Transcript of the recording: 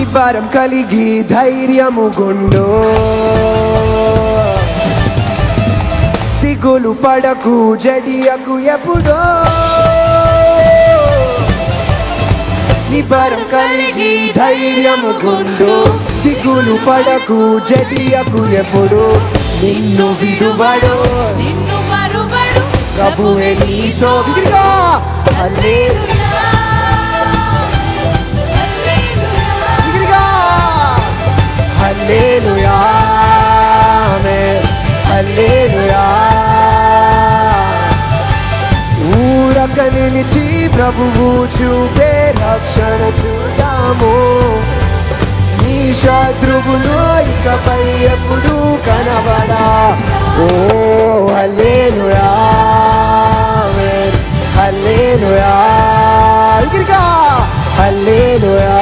భారం కలిగి ధైర్యముగుండు దిగులు పడకు జడియకు ఎప్పుడో నీ భారం కలిగి ధైర్యముగుండు దిగులు పడకు జడియకు ఎప్పుడు నిన్ను విడువడు ప్రభువే నీతో హల్లెలూయా హల్లెలూయా ఆమేన్ హల్లెలూయా ఊరక నిలిచి ప్రభువు చూపే రక్షణ చూద్దాము నీ శత్రువులు ఇకపై ఎప్పుడు కనబడా ఓ హల్లెలూయా ఆమేన్ హల్లెలూయా హల్లెలూయా